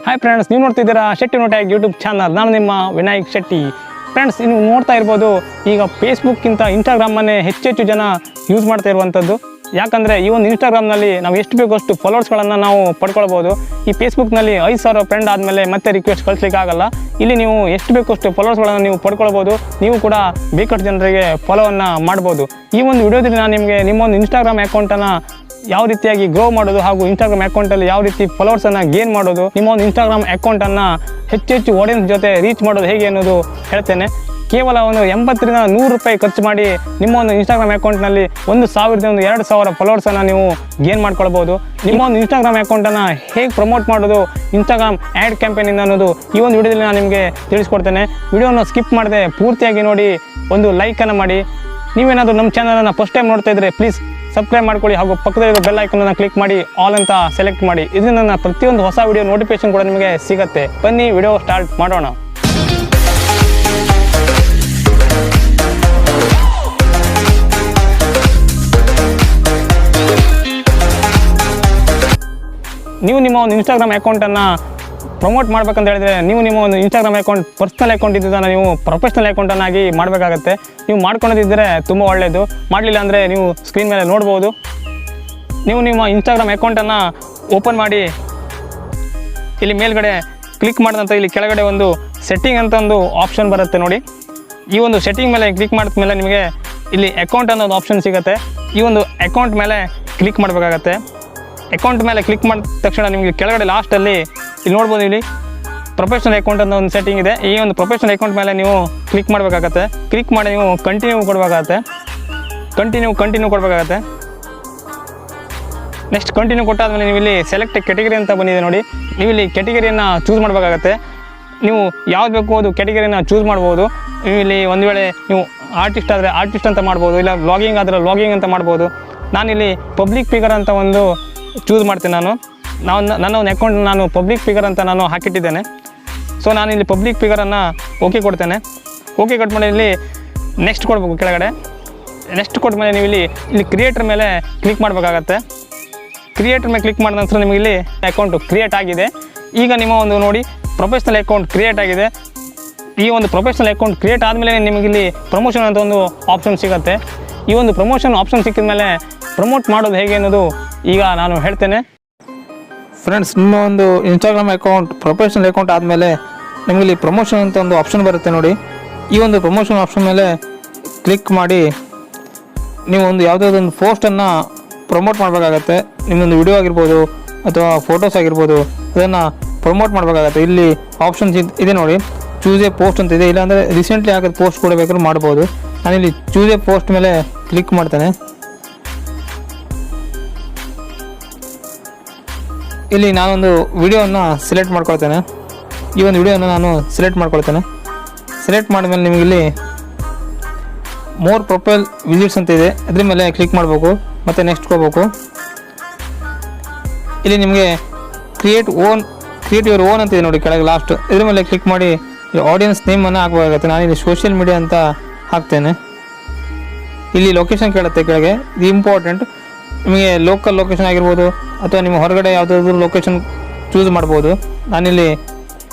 Hi friends, ನೀವು ನೋಡ್ತಿದ್ದೀರಾ ಶೆಟ್ಟಿವಿನುಟೆಕ್ YouTube channel. ನಾನು ನಿಮ್ಮ ವಿನಾಯಕ್ ಶೆಟ್ಟಿ. ಫ್ರೆಂಡ್ಸ್, ನೀವು ನೋಡ್ತಾ ಇರ್ಬೋದು, ಈಗ ಫೇಸ್ಬುಕ್ಕಿಂತ ಇನ್ಸ್ಟಾಗ್ರಾಮನ್ನೇ ಹೆಚ್ಚೆಚ್ಚು ಜನ ಯೂಸ್ ಮಾಡ್ತಾ ಇರುವಂಥದ್ದು. ಯಾಕಂದರೆ ಈ ಒಂದು ಇನ್ಸ್ಟಾಗ್ರಾಮ್ನಲ್ಲಿ ನಾವು ಎಷ್ಟು ಬೇಕೋ ಅಷ್ಟು ಫಾಲೋವರ್ಸ್ಗಳನ್ನು ನಾವು ಪಡ್ಕೊಳ್ಬೋದು. ಈ ಫೇಸ್ಬುಕ್ನಲ್ಲಿ 5,000 ಫ್ರೆಂಡ್ ಆದಮೇಲೆ ಮತ್ತೆ ರಿಕ್ವೆಸ್ಟ್ ಕಳಿಸ್ಲಿಕ್ಕೆ ಆಗಲ್ಲ. ಇಲ್ಲಿ ನೀವು ಎಷ್ಟು ಬೇಕೋ ಅಷ್ಟು ಫಾಲೋವರ್ಸ್ಗಳನ್ನು ನೀವು ಪಡ್ಕೊಳ್ಬೋದು. ನೀವು ಕೂಡ ಬೇಕಷ್ಟು ಜನರಿಗೆ ಫಾಲೋವನ್ನು ಮಾಡ್ಬೋದು. ಈ ಒಂದು ವಿಡಿಯೋದಲ್ಲಿ ನಾನು ನಿಮಗೆ ನಿಮ್ಮೊಂದು ಇನ್ಸ್ಟಾಗ್ರಾಮ್ ಅಕೌಂಟನ್ನು ಯಾವ ರೀತಿಯಾಗಿ ಗ್ರೋ ಮಾಡೋದು ಹಾಗೂ ಇನ್ಸ್ಟಾಗ್ರಾಮ್ ಅಕೌಂಟಲ್ಲಿ ಯಾವ ರೀತಿ ಫಾಲೋವರ್ಸನ್ನು ಗೇನ್ ಮಾಡೋದು, ನಿಮ್ಮ ಒಂದು ಇನ್ಸ್ಟಾಗ್ರಾಮ್ ಅಕೌಂಟನ್ನು ಹೆಚ್ಚೆಚ್ಚು ಆಡಿಯನ್ಸ್ ಜೊತೆ ರೀಚ್ ಮಾಡೋದು ಹೇಗೆ ಅನ್ನೋದು ಹೇಳ್ತೇನೆ. ಕೇವಲ ಒಂದು 80ರಿಂದ 100 ರೂಪಾಯಿ ಖರ್ಚು ಮಾಡಿ ನಿಮ್ಮ ಒಂದು ಇನ್ಸ್ಟಾಗ್ರಾಮ್ ಅಕೌಂಟ್ನಲ್ಲಿ 1,000ದಿಂದ 2,000 ಫಾಲೋವರ್ಸನ್ನು ನೀವು ಗೇನ್ ಮಾಡ್ಕೊಳ್ಬೋದು. ನಿಮ್ಮ ಒಂದು ಇನ್ಸ್ಟಾಗ್ರಾಮ್ ಅಕೌಂಟನ್ನು ಹೇಗೆ ಪ್ರಮೋಟ್ ಮಾಡೋದು ಇನ್ಸ್ಟಾಗ್ರಾಮ್ ಆ್ಯಡ್ ಕ್ಯಾಂಪೇನಿಂದ ಅನ್ನೋದು ಈ ಒಂದು ವಿಡಿಯೋದಲ್ಲಿ ನಾನು ನಿಮಗೆ ತಿಳಿಸ್ಕೊಡ್ತೇನೆ. ವಿಡಿಯೋನ ಸ್ಕಿಪ್ ಮಾಡದೆ ಪೂರ್ತಿಯಾಗಿ ನೋಡಿ, ಒಂದು ಲೈಕನ್ನು ಮಾಡಿ. ನೀವೇನಾದರೂ ನಮ್ಮ ಚಾನಲನ್ನು ಫಸ್ಟ್ ಟೈಮ್ ನೋಡ್ತಾ ಇದ್ದರೆ ಪ್ಲೀಸ್ ಸಬ್ಸ್ಕ್ರೈಬ್ ಮಾಡ್ಕೊಳ್ಳಿ ಹಾಗೂ ಪಕ್ಕದಲ್ಲಿರೋ ಬೆಲ್ ಐಕನನ್ನು ಕ್ಲಿಕ್ ಮಾಡಿ ಆಲ್ ಅಂತ ಸೆಲೆಕ್ಟ್ ಮಾಡಿ. ಇದರಿಂದ ನನ್ನ ಪ್ರತಿಯೊಂದು ಹೊಸ ವಿಡಿಯೋ ನೋಟಿಫಿಕೇಶನ್ ಕೂಡ ನಿಮಗೆ ಸಿಗುತ್ತೆ. ಬನ್ನಿ ವಿಡಿಯೋ ಸ್ಟಾರ್ಟ್ ಮಾಡೋಣ. ನೀವು ನಿಮ್ಮ ಒಂದು ಇನ್ಸ್ಟಾಗ್ರಾಮ್ ಅಕೌಂಟನ್ನು ಪ್ರಮೋಟ್ ಮಾಡ್ಬೇಕಂತ ಹೇಳಿದ್ರೆ ನೀವು ನಿಮ್ಮ ಒಂದು ಇನ್ಸ್ಟಾಗ್ರಾಮ್ ಅಕೌಂಟ್ ಪರ್ಸ್ನಲ್ ಅಕೌಂಟ್ ಇದ್ದದನ್ನು ನೀವು ಪ್ರೊಫೆಷ್ನಲ್ ಅಕೌಂಟನ್ನಾಗಿ ಮಾಡಬೇಕಾಗತ್ತೆ. ನೀವು ಮಾಡ್ಕೊಂಡಿದ್ದರೆ ತುಂಬ ಒಳ್ಳೆಯದು. ಮಾಡಲಿಲ್ಲ ಅಂದರೆ ನೀವು ಸ್ಕ್ರೀನ್ ಮೇಲೆ ನೋಡ್ಬೋದು. ನೀವು ನಿಮ್ಮ ಇನ್ಸ್ಟಾಗ್ರಾಮ್ ಅಕೌಂಟನ್ನು ಓಪನ್ ಮಾಡಿ ಇಲ್ಲಿ ಮೇಲ್ಗಡೆ ಕ್ಲಿಕ್ ಮಾಡಿದಂಥ ಇಲ್ಲಿ ಕೆಳಗಡೆ ಒಂದು ಸೆಟ್ಟಿಂಗ್ ಅಂತ ಒಂದು ಆಪ್ಷನ್ ಬರುತ್ತೆ ನೋಡಿ. ಈ ಒಂದು ಸೆಟ್ಟಿಂಗ್ ಮೇಲೆ ಕ್ಲಿಕ್ ಮಾಡಿದ ಮೇಲೆ ನಿಮಗೆ ಇಲ್ಲಿ ಅಕೌಂಟ್ ಅನ್ನೋದು ಆಪ್ಷನ್ ಸಿಗುತ್ತೆ. ಈ ಒಂದು ಅಕೌಂಟ್ ಮೇಲೆ ಕ್ಲಿಕ್ ಮಾಡಬೇಕಾಗತ್ತೆ. ಅಕೌಂಟ್ ಮೇಲೆ ಕ್ಲಿಕ್ ಮಾಡಿದ ತಕ್ಷಣ ನಿಮಗೆ ಕೆಳಗಡೆ ಲಾಸ್ಟಲ್ಲಿ ಇಲ್ಲಿ ನೋಡ್ಬೋದು, ಇಲ್ಲಿ ಪ್ರೊಫೆಷ್ನಲ್ ಅಕೌಂಟ್ ಅಂತ ಒಂದು ಸೆಟ್ಟಿಂಗ್ ಇದೆ. ಈ ಒಂದು ಪ್ರೊಫೆಷ್ನಲ್ ಅಕೌಂಟ್ ಮೇಲೆ ನೀವು ಕ್ಲಿಕ್ ಮಾಡಬೇಕಾಗತ್ತೆ. ಕ್ಲಿಕ್ ಮಾಡಿ ನೀವು ಕಂಟಿನ್ಯೂ ಕೊಡಬೇಕಾಗತ್ತೆ. ಕಂಟಿನ್ಯೂ ಕೊಡಬೇಕಾಗತ್ತೆ. ನೆಕ್ಸ್ಟ್ ಕಂಟಿನ್ಯೂ ಕೊಟ್ಟಾದ್ಮೇಲೆ ನೀವು ಇಲ್ಲಿ ಸೆಲೆಕ್ಟ್ ಕ್ಯಾಟಗರಿ ಅಂತ ಬಂದಿದೆ ನೋಡಿ. ನೀವು ಇಲ್ಲಿ ಕ್ಯಾಟಗರಿಯನ್ನು ಚೂಸ್ ಮಾಡಬೇಕಾಗತ್ತೆ. ನೀವು ಯಾವ್ದು ಬೇಕು ಅದು ಕ್ಯಾಟಗರಿನ ಚೂಸ್ ಮಾಡ್ಬೋದು. ನೀವು ಇಲ್ಲಿ ಒಂದು ವೇಳೆ ನೀವು ಆರ್ಟಿಸ್ಟ್ ಆದರೆ ಆರ್ಟಿಸ್ಟ್ ಅಂತ ಮಾಡ್ಬೋದು, ಇಲ್ಲ ವ್ಲಾಗಿಂಗ್ ಆದರೆ ವ್ಲಾಗಿಂಗ್ ಅಂತ ಮಾಡ್ಬೋದು. ನಾನಿಲ್ಲಿ ಪಬ್ಲಿಕ್ ಫಿಗರ್ ಅಂತ ಒಂದು ಚೂಸ್ ಮಾಡ್ತೀನಿ. ನನ್ನ ಒಂದು ಅಕೌಂಟ್ ನಾನು ಪಬ್ಲಿಕ್ ಫಿಗರ್ ಅಂತ ನಾನು ಹಾಕಿಟ್ಟಿದ್ದೇನೆ. ಸೊ ನಾನು ಇಲ್ಲಿ ಪಬ್ಲಿಕ್ ಫಿಗರನ್ನು ಓಕೆ ಕೊಡ್ತೇನೆ. ಓಕೆ ಕೊಟ್ಟ ಮೇಲೆ ಇಲ್ಲಿ ನೆಕ್ಸ್ಟ್ ಕೊಡಬೇಕು. ಕೆಳಗಡೆ ನೆಕ್ಸ್ಟ್ ಕೊಟ್ಟ ಮೇಲೆ ನೀವು ಇಲ್ಲಿ ಕ್ರಿಯೇಟರ್ ಮೇಲೆ ಕ್ಲಿಕ್ ಮಾಡಬೇಕಾಗತ್ತೆ. ಕ್ರಿಯೇಟರ್ ಮೇಲೆ ಕ್ಲಿಕ್ ಮಾಡಿದ ನಂತರ ನಿಮಗೆ ಇಲ್ಲಿ ಅಕೌಂಟು ಕ್ರಿಯೇಟ್ ಆಗಿದೆ. ಈಗ ನಿಮ್ಮ ಒಂದು ನೋಡಿ ಪ್ರೊಫೆಷ್ನಲ್ ಅಕೌಂಟ್ ಕ್ರಿಯೇಟ್ ಆಗಿದೆ. ಈ ಒಂದು ಪ್ರೊಫೆಷ್ನಲ್ ಅಕೌಂಟ್ ಕ್ರಿಯೇಟ್ ಆದಮೇಲೆ ನಿಮಗಿಲ್ಲಿ ಪ್ರಮೋಷನ್ ಅಂತ ಒಂದು ಆಪ್ಷನ್ ಸಿಗುತ್ತೆ. ಈ ಒಂದು ಪ್ರಮೋಷನ್ ಆಪ್ಷನ್ ಸಿಕ್ಕಿದ ಮೇಲೆ ಪ್ರಮೋಟ್ ಮಾಡೋದು ಹೇಗೆ ಅನ್ನೋದು ಈಗ ನಾನು ಹೇಳ್ತೇನೆ. ಫ್ರೆಂಡ್ಸ್, ನಿಮ್ಮ ಒಂದು ಇನ್ಸ್ಟಾಗ್ರಾಮ್ ಅಕೌಂಟ್ ಪ್ರೊಫೆಷ್ನಲ್ ಅಕೌಂಟ್ ಆದಮೇಲೆ ನಿಮಗಿಲ್ಲಿ ಪ್ರಮೋಷನ್ ಅಂತ ಒಂದು ಆಪ್ಷನ್ ಬರುತ್ತೆ ನೋಡಿ. ಈ ಒಂದು ಪ್ರಮೋಷನ್ ಆಪ್ಷನ್ ಮೇಲೆ ಕ್ಲಿಕ್ ಮಾಡಿ ನೀವು ಒಂದು ಯಾವುದಾದ್ರೊಂದು ಪೋಸ್ಟನ್ನು ಪ್ರಮೋಟ್ ಮಾಡಬೇಕಾಗತ್ತೆ. ನಿಮ್ಮೊಂದು ವಿಡಿಯೋ ಆಗಿರ್ಬೋದು ಅಥವಾ ಫೋಟೋಸ್ ಆಗಿರ್ಬೋದು, ಅದನ್ನು ಪ್ರಮೋಟ್ ಮಾಡಬೇಕಾಗತ್ತೆ. ಇಲ್ಲಿ ಆಪ್ಷನ್ಸ್ ಇದೆ ನೋಡಿ, ಚೂಸ್ ಎ ಪೋಸ್ಟ್ ಅಂತ ಇದೆ. ಇಲ್ಲಾಂದರೆ ರೀಸೆಂಟ್ಲಿ ಹಾಕಿದ ಪೋಸ್ಟ್ ಕೂಡ ಬೇಕಾದ್ರೂ ಮಾಡ್ಬೋದು. ನಾನಿಲ್ಲಿ ಚೂಸ್ ಎ ಪೋಸ್ಟ್ ಮೇಲೆ ಕ್ಲಿಕ್ ಮಾಡ್ತೇನೆ. ಇಲ್ಲಿ ನಾನೊಂದು ವಿಡಿಯೋವನ್ನು ಸೆಲೆಕ್ಟ್ ಮಾಡ್ಕೊಳ್ತೇನೆ. ಈ ಒಂದು ವಿಡಿಯೋನ ನಾನು ಸೆಲೆಕ್ಟ್ ಮಾಡ್ಕೊಳ್ತೇನೆ. ಸೆಲೆಕ್ಟ್ ಮಾಡಿದ್ಮೇಲೆ ನಿಮಗಿಲ್ಲಿ ಮೋರ್ ಪ್ರೊಫೈಲ್ ವಿಸಿಟ್ಸ್ ಅಂತ ಇದೆ, ಅದ್ರ ಮೇಲೆ ಕ್ಲಿಕ್ ಮಾಡಬೇಕು. ಮತ್ತು ನೆಕ್ಸ್ಟ್ ಹೋಗ್ಬೇಕು. ಇಲ್ಲಿ ನಿಮಗೆ ಕ್ರಿಯೇಟ್ ಯುವರ್ ಓನ್ ಅಂತ ಇದೆ ನೋಡಿ ಕೆಳಗೆ ಲಾಸ್ಟ್. ಇದ್ರ ಮೇಲೆ ಕ್ಲಿಕ್ ಮಾಡಿ ಆಡಿಯನ್ಸ್ ನೇಮನ್ನು ಹಾಕಬೇಕಾಗುತ್ತೆ. ನಾನಿಲ್ಲಿ ಸೋಷಿಯಲ್ ಮೀಡಿಯಾ ಅಂತ ಹಾಕ್ತೇನೆ. ಇಲ್ಲಿ ಲೊಕೇಶನ್ ಕೇಳುತ್ತೆ ಕೆಳಗೆ, ಇದು ಇಂಪಾರ್ಟೆಂಟ್. ನಿಮಗೆ ಲೋಕಲ್ ಲೊಕೇಶನ್ ಆಗಿರ್ಬೋದು ಅಥವಾ ನಿಮ್ಮ ಹೊರಗಡೆ ಯಾವುದಾದ್ರೂ ಲೊಕೇಶನ್ ಚೂಸ್ ಮಾಡ್ಬೋದು. ನಾನಿಲ್ಲಿ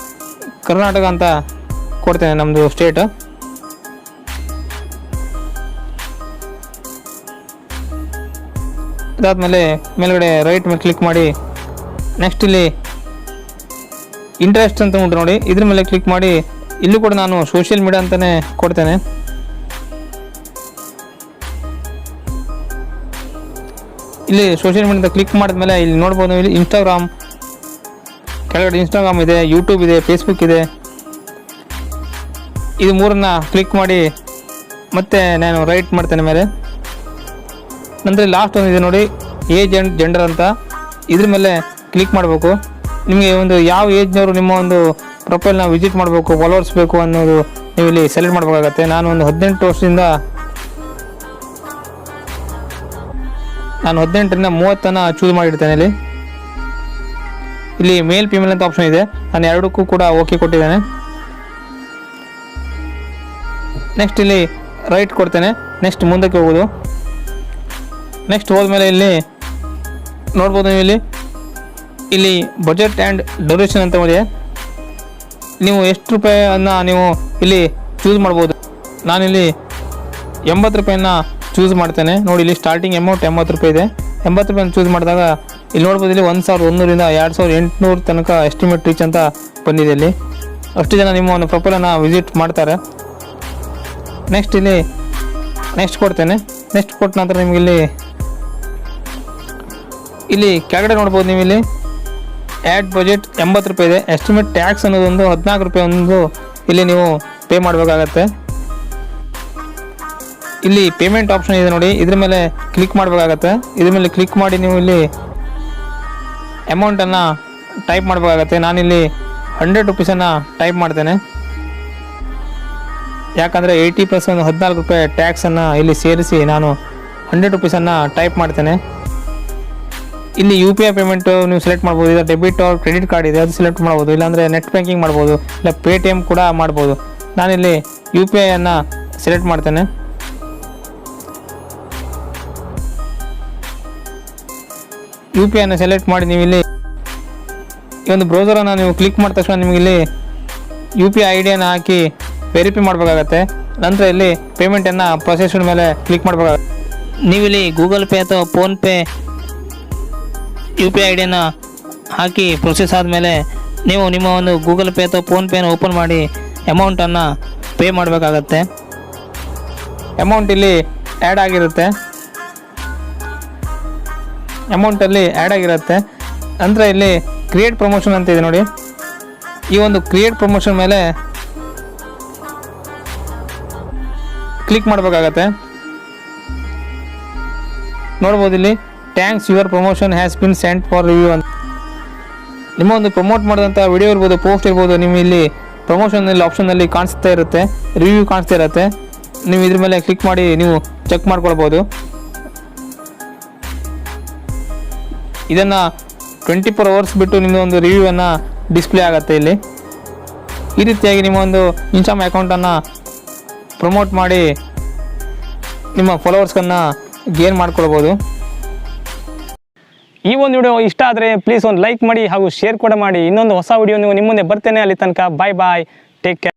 ಕರ್ನಾಟಕ ಅಂತ ಕೊಡ್ತೇನೆ, ನಮ್ಮದು ಸ್ಟೇಟ್. ಅದಾದಮೇಲೆ ಮೇಲ್ಗಡೆ ರೈಟ್ ಮೇಲೆ ಕ್ಲಿಕ್ ಮಾಡಿ ನೆಕ್ಸ್ಟ್ ಇಲ್ಲಿ ಇಂಟ್ರೆಸ್ಟ್ ಅಂತ ಉಂಟು ನೋಡಿ, ಇದ್ರ ಮೇಲೆ ಕ್ಲಿಕ್ ಮಾಡಿ ಇಲ್ಲೂ ಕೂಡ ನಾನು ಸೋಷಿಯಲ್ ಮೀಡಿಯಾ ಅಂತಲೇ ಕೊಡ್ತೇನೆ. ಇಲ್ಲಿ ಸೋಷಿಯಲ್ ಮೀಡಿಯಾ ಕ್ಲಿಕ್ ಮಾಡಿದ್ಮೇಲೆ ಇಲ್ಲಿ ನೋಡ್ಬೋದು, ಇಲ್ಲಿ ಇನ್ಸ್ಟಾಗ್ರಾಮ್ ಕೆಳಗಡೆ ಇನ್ಸ್ಟಾಗ್ರಾಮ್ ಇದೆ, ಯೂಟ್ಯೂಬ್ ಇದೆ, ಫೇಸ್ಬುಕ್ ಇದೆ. ಇದು ಮೂರನ್ನು ಕ್ಲಿಕ್ ಮಾಡಿ ಮತ್ತೆ ನಾನು ರೈಟ್ ಮಾಡ್ತೇನೆ ಮೇಲೆ. ನಂತರ ಲಾಸ್ಟ್ ಒಂದು ಇದೆ ನೋಡಿ, ಏಜ್ ಆ್ಯಂಡ್ ಜೆಂಡರ್ ಅಂತ. ಇದ್ರ ಮೇಲೆ ಕ್ಲಿಕ್ ಮಾಡಬೇಕು. ನಿಮಗೆ ಒಂದು ಯಾವ ಏಜ್ನವರು ನಿಮ್ಮ ಒಂದು ಪ್ರೊಫೈಲ್ನ ವಿಸಿಟ್ ಮಾಡಬೇಕು, ಫಾಲೋವರ್ಸ್ ಬೇಕು ಅನ್ನೋದು ನೀವು ಇಲ್ಲಿ ಸೆಲೆಕ್ಟ್ ಮಾಡಬೇಕಾಗತ್ತೆ. ನಾನು ಒಂದು 18 ವರ್ಷದಿಂದ 18ರಿಂದ 30 ಚೂಸ್ ಮಾಡಿರ್ತೇನೆ. ಇಲ್ಲಿ ಮೇಲ್ ಫಿಮೇಲ್ ಅಂತ ಆಪ್ಷನ್ ಇದೆ, ನಾನು ಎರಡಕ್ಕೂ ಕೂಡ ಓಕೆ ಕೊಟ್ಟಿದ್ದೇನೆ. ನೆಕ್ಸ್ಟ್ ಇಲ್ಲಿ ರೈಟ್ ಕೊಡ್ತೇನೆ. ನೆಕ್ಸ್ಟ್ ಮುಂದಕ್ಕೆ ಹೋಗೋದು. ನೆಕ್ಸ್ಟ್ ಹೋದ್ಮೇಲೆ ಇಲ್ಲಿ ನೋಡ್ಬೋದು ನೀವು ಇಲ್ಲಿ ಇಲ್ಲಿ ಬಜೆಟ್ ಆ್ಯಂಡ್ ಡ್ಯೂರೇಷನ್ ಅಂತ ಇದೆ. ನೀವು ಎಷ್ಟು ರೂಪಾಯಿಯನ್ನು ನೀವು ಇಲ್ಲಿ ಚೂಸ್ ಮಾಡ್ಬೋದು. ನಾನಿಲ್ಲಿ 80 ರೂಪಾಯಿನ ಚೂಸ್ ಮಾಡ್ತೇನೆ. ನೋಡಿ ಇಲ್ಲಿ ಸ್ಟಾರ್ಟಿಂಗ್ ಅಮೌಂಟ್ 80 ರೂಪಾಯಿ ಇದೆ. 80 ರೂಪಾಯಿನ ಚೂಸ್ ಮಾಡಿದಾಗ ಇಲ್ಲಿ ನೋಡ್ಬೋದು, ಇಲ್ಲಿ 1100ರಿಂದ 2800 ತನಕ ಎಸ್ಟಿಮೇಟ್ ರೀಚ್ ಅಂತ ಬಂದಿದೆ. ಇಲ್ಲಿ ಅಷ್ಟು ಜನ ನಿಮ್ಮ ಒಂದು ಪ್ರೊಫೈಲನ್ನು ವಿಸಿಟ್ ಮಾಡ್ತಾರೆ. ನೆಕ್ಸ್ಟ್ ಇಲ್ಲಿ ನೆಕ್ಸ್ಟ್ ಕೊಡ್ತೇನೆ. ನೆಕ್ಸ್ಟ್ ಕೊಟ್ಟ ನಂತರ ನಿಮಗೆ ಇಲ್ಲಿ ಕೆಳಗಡೆ ನೋಡ್ಬೋದು, ನೀವು ಇಲ್ಲಿ ಆ್ಯಡ್ ಬಜೆಟ್ 80 ರೂಪಾಯಿ ಇದೆ. ಎಸ್ಟಿಮೇಟ್ ಟ್ಯಾಕ್ಸ್ ಅನ್ನೋದೊಂದು 14 ರೂಪಾಯಿ ಒಂದು ಇಲ್ಲಿ ನೀವು ಪೇ ಮಾಡಬೇಕಾಗತ್ತೆ. ಇಲ್ಲಿ ಪೇಮೆಂಟ್ ಆಪ್ಷನ್ ಇದೆ ನೋಡಿ, ಇದ್ರ ಮೇಲೆ ಕ್ಲಿಕ್ ಮಾಡಬೇಕಾಗತ್ತೆ. ಇದ್ರ ಮೇಲೆ ಕ್ಲಿಕ್ ಮಾಡಿ ನೀವು ಇಲ್ಲಿ ಅಮೌಂಟನ್ನು ಟೈಪ್ ಮಾಡಬೇಕಾಗತ್ತೆ. ನಾನಿಲ್ಲಿ 100 ರೂಪೀಸನ್ನು ಟೈಪ್ ಮಾಡ್ತೇನೆ. ಯಾಕಂದರೆ 80 ಪ್ಲಸ್ ಒಂದು 14 ರೂಪಾಯಿ ಟ್ಯಾಕ್ಸನ್ನು ಇಲ್ಲಿ ಸೇರಿಸಿ ನಾನು 100 ರೂಪೀಸನ್ನು ಟೈಪ್ ಮಾಡ್ತೇನೆ. ಇಲ್ಲಿ ಯು ಪಿ ಐ ಪೇಮೆಂಟು ನೀವು ಸೆಲೆಕ್ಟ್ ಮಾಡ್ಬೋದು. ಇಲ್ಲ ಡೆಬಿಟ್ ಆರ್ ಕ್ರೆಡಿಟ್ ಕಾರ್ಡ್ ಇದೆ, ಅದು ಸೆಲೆಕ್ಟ್ ಮಾಡ್ಬೋದು. ಇಲ್ಲಾಂದರೆ ನೆಟ್ ಬ್ಯಾಂಕಿಂಗ್ ಮಾಡ್ಬೋದು, ಇಲ್ಲ ಪೇಟಿಎಮ್ ಕೂಡ ಮಾಡ್ಬೋದು. ನಾನಿಲ್ಲಿ ಯು ಪಿ ಐಯನ್ನು ಸೆಲೆಕ್ಟ್ ಮಾಡ್ತೇನೆ. ಯು ಪಿ ಐನ ಸೆಲೆಕ್ಟ್ ಮಾಡಿ ನೀವು ಇಲ್ಲಿ ಈ ಒಂದು ಬ್ರೌಸರನ್ನು ನೀವು ಕ್ಲಿಕ್ ಮಾಡಿದ ತಕ್ಷಣ ನಿಮಗೆ ಇಲ್ಲಿ ಯು ಪಿ ಐ ಐ ಡಿಯನ್ನು ಹಾಕಿ ವೆರಿಫೈ ಮಾಡಬೇಕಾಗತ್ತೆ. ನಂತರ ಇಲ್ಲಿ ಪೇಮೆಂಟನ್ನು ಪ್ರೊಸೆಸ್ ಮೇಲೆ ಕ್ಲಿಕ್ ಮಾಡಬೇಕಾಗತ್ತೆ. ನೀವಿಲ್ಲಿ ಗೂಗಲ್ ಪೇ ಅಥವಾ PhonePe U P I I ಡಿಯನ್ನು ಹಾಕಿ ಪ್ರೊಸೆಸ್ ಆದಮೇಲೆ ನೀವು ನಿಮ್ಮ ಒಂದು ಗೂಗಲ್ ಪೇ ಅಥವಾ ಫೋನ್ಪೇನ ಓಪನ್ ಮಾಡಿ ಅಮೌಂಟನ್ನು ಪೇ ಮಾಡಬೇಕಾಗತ್ತೆ. ಅಮೌಂಟ್ ಇಲ್ಲಿ ಆ್ಯಡ್ ಆಗಿರುತ್ತೆ. ಅಮೌಂಟಲ್ಲಿ ಆ್ಯಡ್ ಆಗಿರುತ್ತೆ. ನಂತರ ಇಲ್ಲಿ ಕ್ರಿಯೇಟ್ ಪ್ರಮೋಷನ್ ಅಂತ ಇದೆ ನೋಡಿ. ಈ ಒಂದು ಕ್ರಿಯೇಟ್ ಪ್ರಮೋಷನ್ ಮೇಲೆ ಕ್ಲಿಕ್ ಮಾಡಬೇಕಾಗತ್ತೆ. ನೋಡ್ಬೋದು ಇಲ್ಲಿ thanks your promotion has been scent for review ಅಂತ. ನಿಮ್ಮ ಒಂದು ಪ್ರಮೋಟ್ ಮಾಡಿದಂಥ ವಿಡಿಯೋ ಇರ್ಬೋದು, ಪೋಸ್ಟ್ ಇರ್ಬೋದು, ನೀವು ಇಲ್ಲಿ ಪ್ರಮೋಷನಲ್ಲಿ ಆಪ್ಷನ್ನಲ್ಲಿ ಕಾಣಿಸ್ತಾ ಇರುತ್ತೆ, ರಿವ್ಯೂ ಕಾಣಿಸ್ತಾ ಇರುತ್ತೆ. ನೀವು ಇದ್ರ ಮೇಲೆ ಕ್ಲಿಕ್ ಮಾಡಿ ನೀವು ಚೆಕ್ ಮಾಡ್ಕೊಳ್ಬೋದು. ಇದನ್ನು 24 ಅವರ್ಸ್ ಬಿಟ್ಟು ನಿಮ್ಮ ಒಂದು ರಿವ್ಯೂವನ್ನು ಡಿಸ್ಪ್ಲೇ ಆಗುತ್ತೆ ಇಲ್ಲಿ. ಈ ರೀತಿಯಾಗಿ ನಿಮ್ಮ ಒಂದು ಇನ್ಸ್ಟಾಗ್ರಾಮ್ ಅಕೌಂಟನ್ನು ಪ್ರಮೋಟ್ ಮಾಡಿ ನಿಮ್ಮ ಫಾಲೋವರ್ಸ್ಗಳನ್ನು ಗೇನ್ ಮಾಡ್ಕೊಳ್ಬೋದು. ಈ ಒಂದು ವಿಡಿಯೋ ಇಷ್ಟ ಆದರೆ ಪ್ಲೀಸ್ ಒಂದು ಲೈಕ್ ಮಾಡಿ ಹಾಗೂ ಶೇರ್ ಕೂಡ ಮಾಡಿ. ಇನ್ನೊಂದು ಹೊಸ ವಿಡಿಯೋ ನಿಮ್ಮ ಮುಂದೆ ಬರ್ತೇನೆ. ಅಲ್ಲಿ ತನಕ ಬಾಯ್ ಬಾಯ್, ಟೇಕ್ ಕೇರ್.